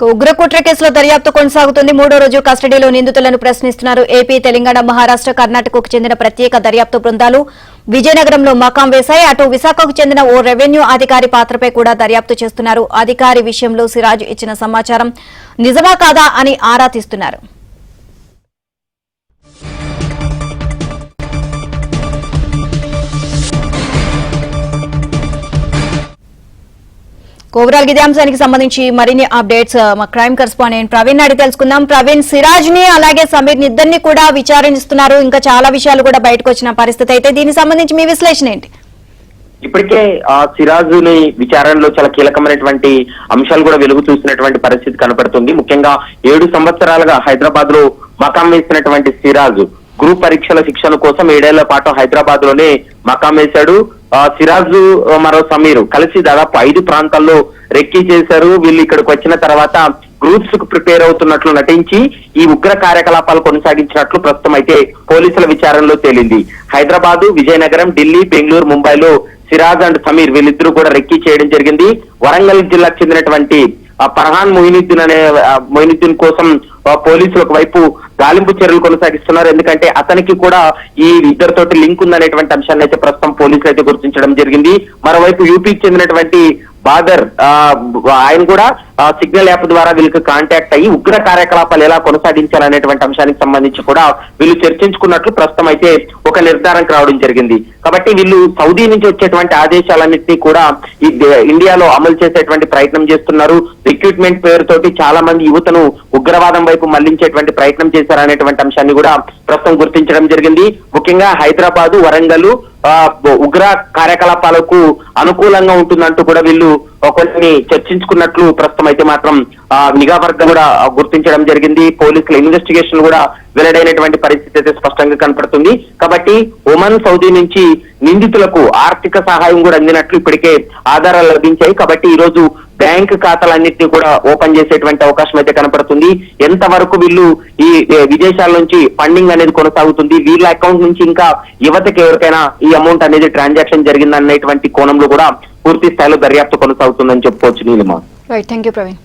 ఉగ్రకుట్ర కేసులో దర్యాప్తు కొనసాగుతుంది. మూడో రోజు కస్టడీలో నిందితులను ప్రశ్నిస్తున్నారు. ఏపీ, తెలంగాణ, మహారాష్ట్ర, కర్ణాటకకు చెందిన ప్రత్యేక దర్యాప్తు బృందాలు విజయనగరంలో మకాం వేశాయి. అటు విశాఖకు చెందిన ఓ రెవెన్యూ అధికారి పాత్రపై కూడా దర్యాప్తు చేస్తున్నారు. అధికారి విషయంలో సిరాజ్ ఇచ్చిన సమాచారం నిజమా కాదా అని ఆరా తీస్తున్నారు. ఓవరాల్ ఇదే అంశానికి సంబంధించి మరిన్ని అప్డేట్స్ మా క్రైమ్ కరెస్పాండెంట్ ప్రవీణ్ అడిగి తెలుసుకుందాం. ప్రవీణ్, సిరాజ్ ని అలాగే సమీర్ ని ఇద్దరిని కూడా విచారిస్తున్నారు. ఇంకా చాలా విషయాలు కూడా బయటకు వచ్చిన పరిస్థితి అయితే దీనికి సంబంధించి మీ విశ్లేషణ ఏంటి? ఇప్పటికే సిరాజ్ ని విచారణలో చాలా కీలకమైనటువంటి అంశాలు కూడా వెలుగు చూసినటువంటి పరిస్థితి కనపడుతుంది. ముఖ్యంగా 7 సంవత్సరాలుగా హైదరాబాద్ లో మకాం వేసినటువంటి సిరాజ్ గ్రూప్ పరీక్షల శిక్షణ కోసం 7 ఏళ్ల పాటు హైదరాబాద్ లోనే మకాం వేశాడు. సిరాజ్ మరో సమీర్ కలిసి దాదాపు 5 ప్రాంతాల్లో రెక్కీ చేశారు. వీళ్ళు ఇక్కడికి వచ్చిన తర్వాత గ్రూప్స్ కు ప్రిపేర్ అవుతున్నట్లు నటించి ఈ ఉగ్ర కార్యకలాపాలు కొనసాగించినట్లు ప్రస్తుతం అయితే పోలీసుల విచారణలో తేలింది. హైదరాబాద్, విజయనగరం, ఢిల్లీ, బెంగళూరు, ముంబైలో సిరాజ్ అండ్ సమీర్ వీళ్ళిద్దరూ కూడా రెక్కీ చేయడం జరిగింది. వరంగల్ జిల్లాకు చెందినటువంటి ఫర్హాన్ మొయినుద్దీన్ కోసం పోలీసులు ఒకవైపు గాలింపు చర్యలు కొనసాగిస్తున్నారు. ఎందుకంటే అతనికి కూడా ఈ ఇద్దరితోటి లింక్ ఉందనేటువంటి అంశాన్ని అయితే ప్రస్తుతం పోలీసులు అయితే గుర్తించడం జరిగింది. మరోవైపు యూపీకి చెందినటువంటి బాదర్ ఆయన కూడా సిగ్నల్ యాప్ ద్వారా వీళ్ళకి కాంటాక్ట్ అయ్యి ఉగ్ర కార్యకలాపాలు ఎలా కొనసాగించాలనేటువంటి అంశానికి సంబంధించి కూడా వీళ్ళు చర్చించుకున్నట్లు ప్రస్తుతం అయితే ఒక నిర్ధారణకు రావడం జరిగింది. కాబట్టి వీళ్ళు సౌదీ నుంచి వచ్చేటువంటి ఆదేశాలన్నింటినీ కూడా ఇండియాలో అమలు చేసేటువంటి ప్రయత్నం చేస్తున్నారు. రిక్రూట్మెంట్ పేరుతోటి చాలా మంది యువతను ఉగ్రవాదం వైపు మళ్లించేటువంటి ప్రయత్నం చేశారనేటువంటి అంశాన్ని కూడా ప్రస్తుతం గుర్తించడం జరిగింది. ముఖ్యంగా హైదరాబాదు, వరంగల్ ఉగ్ర కార్యకలాపాలకు అనుకూలంగా ఉంటుందంటూ కూడా వీళ్ళు కొన్ని చర్చించుకున్నట్లు ప్రస్తుతం అయితే మాత్రం నిఘా వర్గం కూడా గుర్తించడం జరిగింది. పోలీసుల ఇన్వెస్టిగేషన్ కూడా వెల్లడైనటువంటి పరిస్థితి అయితే స్పష్టంగా కనపడుతుంది. కాబట్టి ఒమన్, సౌదీ నుంచి నిందితులకు ఆర్థిక సహాయం కూడా అందినట్లు ఇప్పటికే ఆధారాలు లభించాయి. కాబట్టి ఈ రోజు బ్యాంక్ ఖాతాలన్నింటినీ కూడా ఓపెన్ చేసేటువంటి అవకాశం అయితే కనపడుతుంది. ఎంతవరకు వీళ్ళు ఈ విదేశాల నుంచి ఫండింగ్ అనేది కొనసాగుతుంది, వీళ్ళ అకౌంట్ నుంచి ఇంకా యువతకి ఎవరికైనా ఈ అమౌంట్ అనేది ట్రాన్సాక్షన్ జరిగిందనేటువంటి కోణంలో కూడా పూర్తి స్థాయిలో దర్యాప్తు కొనసాగుతుందని చెప్పుకోవచ్చు. నీలిమా. Right, thank you Praveen.